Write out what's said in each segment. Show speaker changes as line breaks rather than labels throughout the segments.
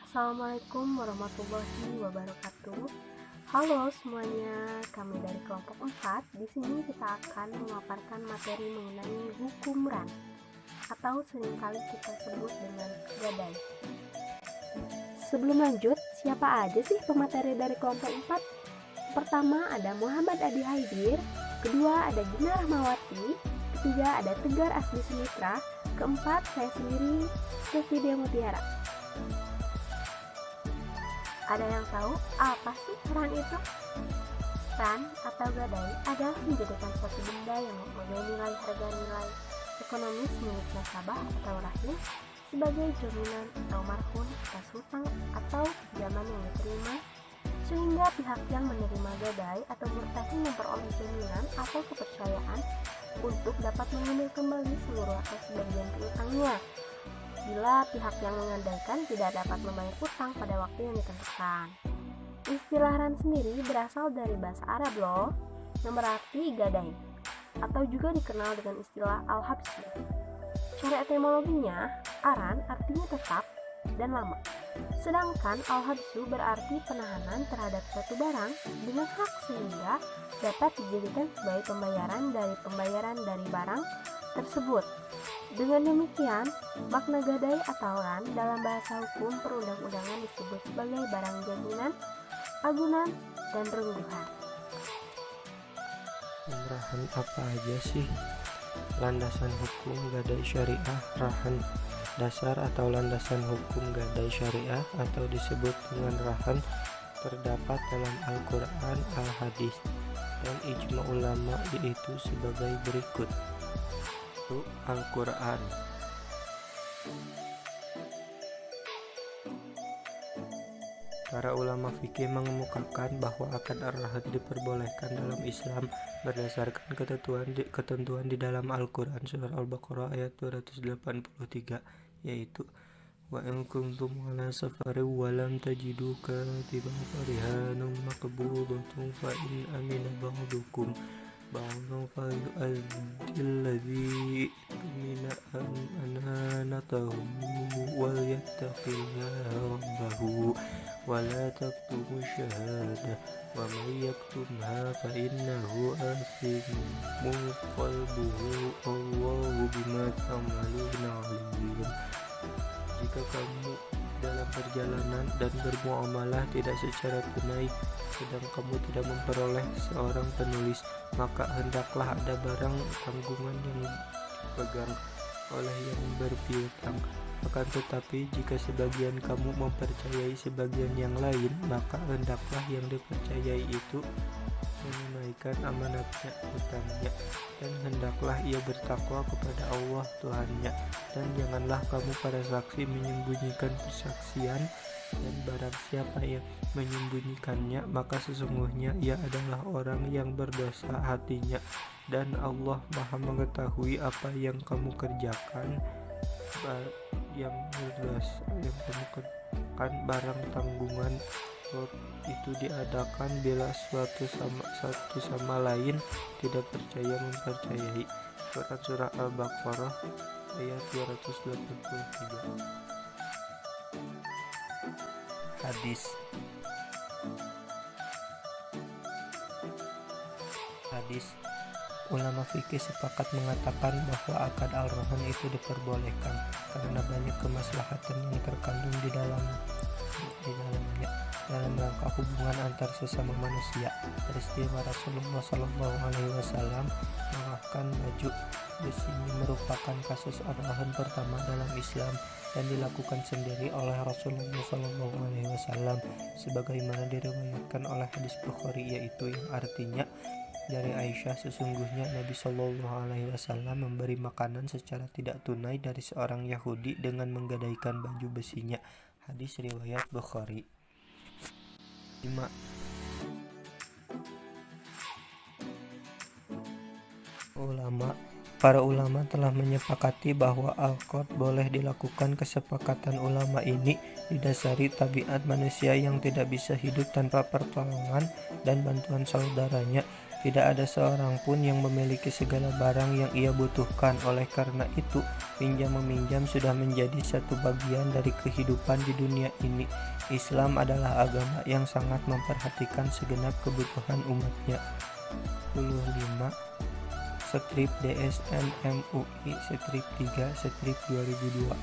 Assalamualaikum warahmatullahi wabarakatuh. Halo semuanya, kami dari kelompok 4. Di sini kita akan memaparkan materi mengenai hukum ran atau seringkali kita sebut dengan gadai. Sebelum lanjut, siapa aja sih pemateri dari kelompok 4? Pertama ada Muhammad Adi Haidir, kedua ada Gina Rahmawati, ketiga ada Tegar Asdi Sumitra, keempat saya sendiri, Sofia Mutiara. Ada yang tahu apa sih ran itu? Ran atau gadai adalah menjadikan suatu benda yang mempunyai nilai harga nilai ekonomis milik nasabah atau rahim sebagai jaminan atau marhun atas hutang atau pinjaman yang diterima, sehingga pihak yang menerima gadai atau murtahin memperoleh jaminan atau kepercayaan untuk dapat mengambil kembali seluruh atau sebagian piutangnya bila pihak yang menggadaikan tidak dapat membayar utang pada waktu yang ditentukan. Istilah ran sendiri berasal dari bahasa Arab loh, yang berarti gadai, atau juga dikenal dengan istilah al-habsi. Secara etimologinya, aran artinya tetap dan lama, sedangkan al-habsu berarti penahanan terhadap suatu barang dengan hak sehingga dapat dijadikan sebagai pembayaran dari barang tersebut. Dengan demikian, makna gadai atau ran dalam bahasa hukum perundang-undangan disebut sebagai barang jaminan, agunan, dan rengguhan.
Rahan apa aja sih? Landasan hukum gadai syariah. Rahan dasar atau landasan hukum gadai syariah atau disebut dengan rahan terdapat dalam Al-Quran, Al-Hadis, dan ijma ulama, yaitu sebagai berikut. Al-Quran. Para ulama fikih mengemukakan bahwa akad ar-rahan diperbolehkan dalam Islam berdasarkan ketentuan di dalam Al-Quran surah Al-Baqarah ayat 283, yaitu wa in kuntum ala safarin wa lam tajidu katiban farihanun maqbudatun fa in amina ba'dukum ba'dan falyu'addil ladzi tumina amanatahu wal yattaqillaha rabbahu wa la taktumu syahadah wa man yaktumha fa innahu asimun qalbuhu Allahu bima ta'maluna alim. Jika kamu dalam perjalanan dan bermuamalah tidak secara tunai, sedang kamu tidak memperoleh seorang penulis, maka hendaklah ada barang tanggungan yang dipegang oleh yang berpiutang. Akan tetapi jika sebagian kamu mempercayai sebagian yang lain, maka hendaklah yang dipercayai itu menunaikan amanatnya, hutangnya, dan hendaklah ia bertakwa kepada Allah Tuhannya, dan janganlah kamu para saksi menyembunyikan persaksian, dan barang siapa yang menyembunyikannya maka sesungguhnya ia adalah orang yang berdosa hatinya, dan Allah Maha mengetahui apa yang kamu kerjakan. Barang tanggungan itu diadakan bila satu sama lain tidak percaya mempercayai. Surah Al-Baqarah ayat 283. Hadis. Ulama fikih sepakat mengatakan bahwa akad al-rahan itu diperbolehkan karena banyak kemaslahatan yang terkandung di dalamnya dalam rangka hubungan antar sesama manusia. Peristiwa Rasulullah SAW mengarahkan baju besinya merupakan kasus al-rahan pertama dalam Islam dan dilakukan sendiri oleh Rasulullah SAW, sebagaimana diriwayatkan oleh hadis Bukhari, yaitu yang artinya dari Aisyah, sesungguhnya Nabi SAW memberi makanan secara tidak tunai dari seorang Yahudi dengan menggadaikan baju besinya. Hadis riwayat Bukhari. 5. Para ulama telah menyepakati bahwa al-qad boleh dilakukan. Kesepakatan ulama ini didasari tabiat manusia yang tidak bisa hidup tanpa pertolongan dan bantuan saudaranya, Tidak ada seorang pun yang memiliki segala barang yang ia butuhkan. Oleh karena itu, pinjam-meminjam sudah menjadi satu bagian dari kehidupan di dunia ini. Islam adalah agama yang sangat memperhatikan segenap kebutuhan umatnya. 25. Strip DSN MUI Strip 3 Strip 2002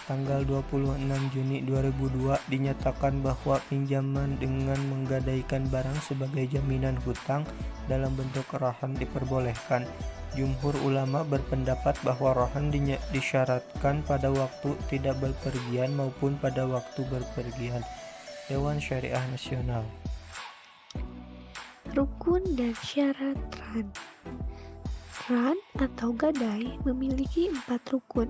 Tanggal 26 Juni 2002 dinyatakan bahwa pinjaman dengan menggadaikan barang sebagai jaminan hutang dalam bentuk rohan diperbolehkan. Jumhur ulama berpendapat bahwa rohan disyaratkan pada waktu tidak berpergian maupun pada waktu berpergian. Dewan Syariah Nasional.
Rukun dan syarat ran. Ran atau gadai memiliki 4 rukun.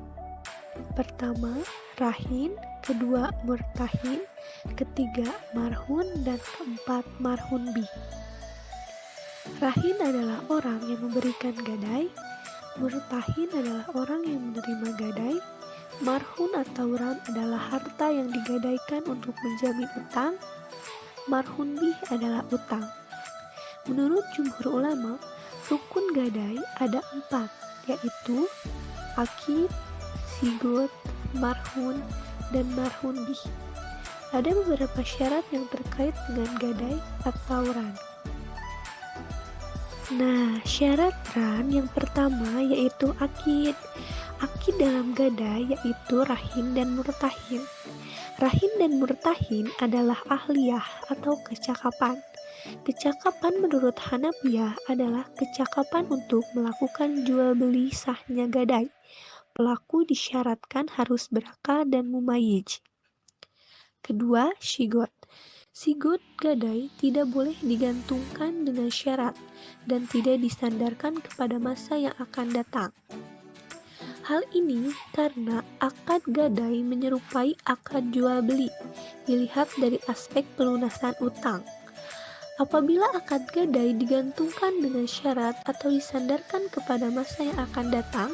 Pertama, rahin, kedua, murtahin, ketiga, marhun, dan keempat, marhun bih. Rahin adalah orang yang memberikan gadai, murtahin adalah orang yang menerima gadai, marhun atau ran adalah harta yang digadaikan untuk menjamin utang, marhun bih adalah utang. Menurut jumhur ulama, rukun gadai ada 4, yaitu akid, sigot, marhun, dan marhun bih. Ada beberapa syarat yang terkait dengan gadai atau ran. Nah, syarat ran yang pertama yaitu akid. Akid dalam gadai yaitu rahin dan murtahin. Rahin dan murtahin adalah ahliyah atau kecakapan. Kecakapan menurut Hanafiyah adalah kecakapan untuk melakukan jual beli sahnya gadai. Pelaku disyaratkan harus berakal dan mumayyiz. Kedua, syigot. Sigot gadai tidak boleh digantungkan dengan syarat dan tidak disandarkan kepada masa yang akan datang. Hal ini karena akad gadai menyerupai akad jual beli, dilihat dari aspek pelunasan utang. Apabila akad gadai digantungkan dengan syarat atau disandarkan kepada masa yang akan datang,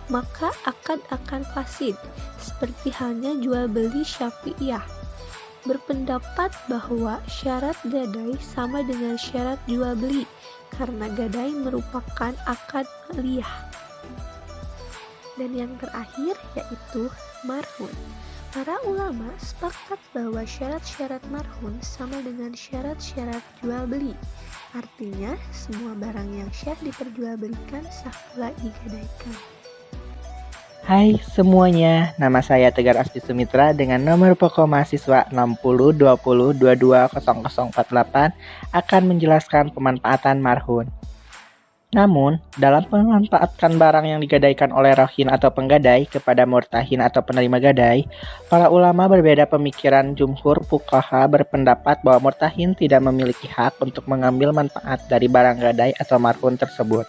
maka akad akan fasid, seperti halnya jual beli Syafi'iyah. Berpendapat bahwa syarat gadai sama dengan syarat jual beli, karena gadai merupakan akad maliyah. Dan yang terakhir yaitu marhun. Para ulama sepakat bahwa syarat-syarat marhun sama dengan syarat-syarat jual beli. Artinya, semua barang yang syah diperjualbelikan sah pula digadaikan.
Hai semuanya, nama saya Tegar Asti Sumitra dengan nomor pokok mahasiswa 6020220048 akan menjelaskan pemanfaatan marhun. Namun, dalam memanfaatkan barang yang digadaikan oleh rahin atau penggadai kepada murtahin atau penerima gadai, para ulama berbeda pemikiran. Jumhur fuqaha berpendapat bahwa murtahin tidak memiliki hak untuk mengambil manfaat dari barang gadai atau marhun tersebut.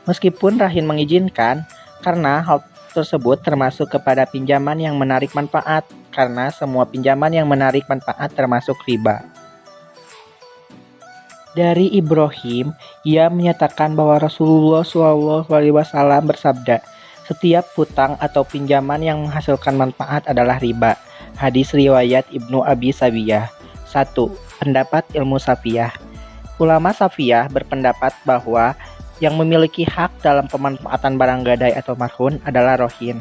Meskipun rahin mengizinkan, karena hal tersebut termasuk kepada pinjaman yang menarik manfaat, karena semua pinjaman yang menarik manfaat termasuk riba. Dari Ibrahim, ia menyatakan bahwa Rasulullah SAW bersabda, setiap hutang atau pinjaman yang menghasilkan manfaat adalah riba. Hadis riwayat Ibnu Abi Sawiyah. 1. Pendapat ilmu Safiyah. Ulama Safiyah berpendapat bahwa yang memiliki hak dalam pemanfaatan barang gadai atau marhun adalah rohin,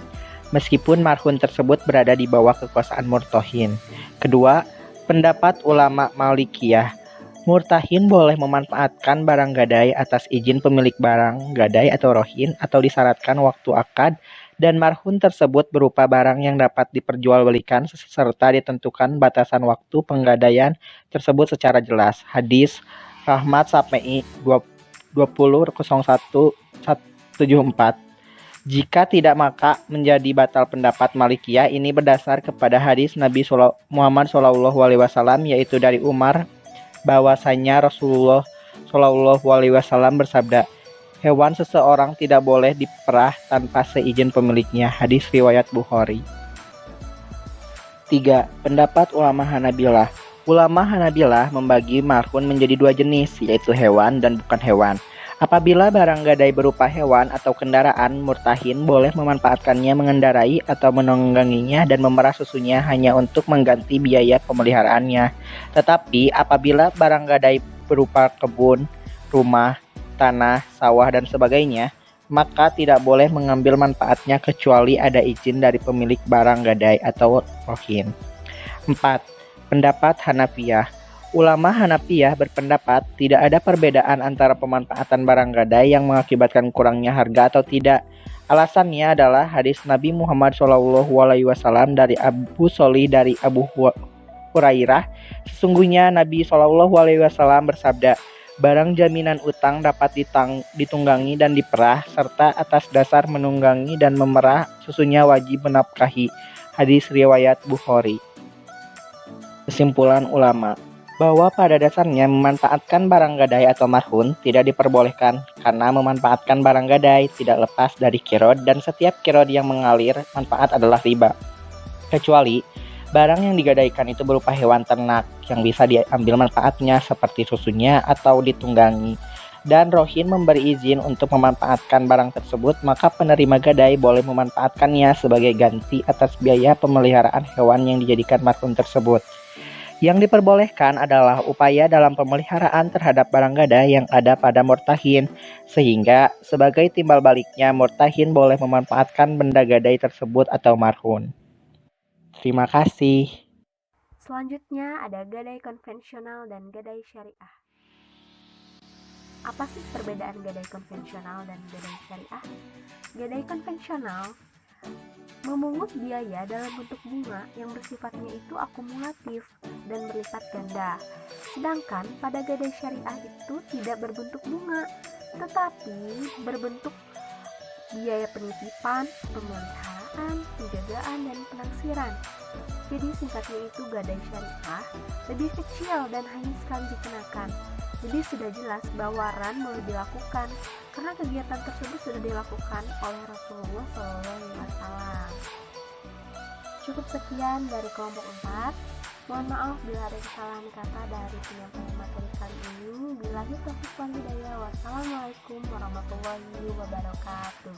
meskipun marhun tersebut berada di bawah kekuasaan murtahin. Kedua, pendapat ulama Malikiyah. Murtahin boleh memanfaatkan barang gadai atas izin pemilik barang gadai atau rohin atau disyaratkan waktu akad, dan marhun tersebut berupa barang yang dapat diperjualbelikan serta ditentukan batasan waktu penggadaian tersebut secara jelas. Hadis Rahmat Safei 20.01.74. Jika tidak maka menjadi batal pendapat Malikiyah ini berdasar kepada hadis Nabi Muhammad SAW, yaitu dari Umar bahwasanya Rasulullah SAW bersabda, hewan seseorang tidak boleh diperah tanpa seizin pemiliknya. Hadis riwayat Bukhari. 3. Pendapat ulama Hanabilah. Ulama Hanabilah membagi marhun menjadi 2 jenis, yaitu hewan dan bukan hewan. Apabila barang gadai berupa hewan atau kendaraan, murtahin boleh memanfaatkannya mengendarai atau menungganginya dan memerah susunya hanya untuk mengganti biaya pemeliharaannya. Tetapi apabila barang gadai berupa kebun, rumah, tanah, sawah, dan sebagainya, maka tidak boleh mengambil manfaatnya kecuali ada izin dari pemilik barang gadai atau rohin. 4. Pendapat Hanafiyah. Ulama Hanafiyah berpendapat tidak ada perbedaan antara pemanfaatan barang gadai yang mengakibatkan kurangnya harga atau tidak. Alasannya adalah hadis Nabi Muhammad SAW dari Abu Sholih dari Abu Hurairah. Sesungguhnya Nabi SAW bersabda, barang jaminan utang dapat ditunggangi dan diperah, serta atas dasar menunggangi dan memerah susunya wajib menafkahi. Hadis riwayat Bukhari. Kesimpulan ulama bahwa pada dasarnya memanfaatkan barang gadai atau marhun tidak diperbolehkan karena memanfaatkan barang gadai tidak lepas dari kirod dan setiap kirod yang mengalir manfaat adalah riba. Kecuali barang yang digadaikan itu berupa hewan ternak yang bisa diambil manfaatnya seperti susunya atau ditunggangi dan rohin memberi izin untuk memanfaatkan barang tersebut, maka penerima gadai boleh memanfaatkannya sebagai ganti atas biaya pemeliharaan hewan yang dijadikan marhun tersebut. Yang diperbolehkan adalah upaya dalam pemeliharaan terhadap barang gadai yang ada pada murtahin, sehingga sebagai timbal baliknya murtahin boleh memanfaatkan benda gadai tersebut atau marhun. Terima kasih.
Selanjutnya ada gadai konvensional dan gadai syariah. Apa sih perbedaan gadai konvensional dan gadai syariah? Gadai konvensional memungut biaya dalam bentuk bunga yang bersifatnya itu akumulatif dan berlipat ganda. Sedangkan pada gadai syariah itu tidak berbentuk bunga, tetapi berbentuk biaya penitipan, pemeliharaan, penjagaan, dan penaksiran. Jadi singkatnya itu gadai syariah lebih kecil dan hanya sekali dikenakan. Jadi sudah jelas bahwa ran boleh dilakukan karena kegiatan tersebut sudah dilakukan oleh Rasulullah SAW. Cukup sekian dari kelompok 4. Mohon maaf bila ada kesalahan kata dari penyampaian materi kali ini. Billahi taufiq wal hidayah. Wassalamualaikum warahmatullahi wabarakatuh.